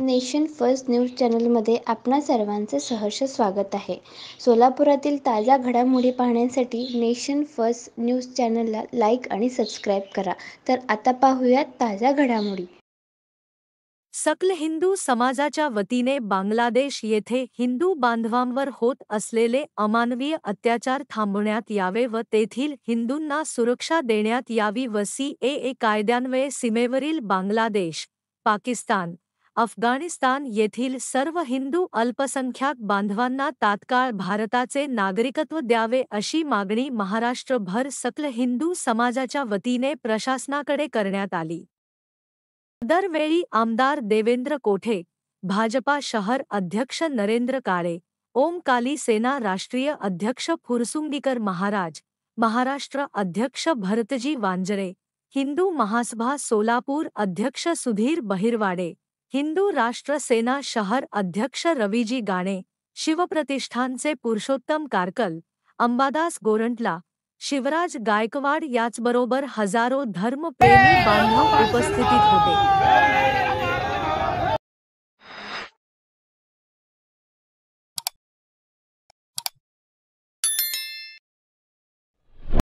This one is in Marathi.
नेशन फर्स्ट न्यूज चॅनलमध्ये आपणा सर्वांचे सहर्ष स्वागत आहे. सोलापुरातील ताज्या घडामोडी पाहण्यासाठी नेशन फर्स्ट न्यूज चॅनलला लाईक आणि सबस्क्राईब करा. तर आता पाहूयात ताज्या घडामोडी. सकल हिंदू समाजाच्या वतीने बांगलादेश येथे हिंदू बांधवांवर होत असलेले अमानवीय अत्याचार थांबवण्यात यावे व तेथील हिंदूंना सुरक्षा देण्यात यावी व CAA कायद्यान्वये सीमेवरील बांगलादेश, पाकिस्तान, अफगाणिस्तान येथील सर्व हिंदू अल्पसंख्याक बांधवांना तात्काळ भारताचे नागरिकत्व द्यावे अशी मागणी महाराष्ट्रभर सकल हिंदू समाजाच्या वतीने प्रशासनाकडे करण्यात आली. दरवेळी आमदार देवेंद्र कोठे, भाजपा शहर अध्यक्ष नरेंद्र काळे, ओमकाली सेना राष्ट्रीय अध्यक्ष फुरसुंगीकर महाराज, महाराष्ट्र अध्यक्ष भरतजी वांजरे, हिंदू महासभा सोलापूर अध्यक्ष सुधीर बहिरवाडे, हिंदू राष्ट्र सेना शहर अध्यक्ष रवीजी गाणे, शिवप्रतिष्ठानचे पुरुषोत्तम कारकल, अंबादास गोरंटला, शिवराज गायकवाड याचबरोबर हजारो धर्मप्रेमी बांधव उपस्थितीत होते.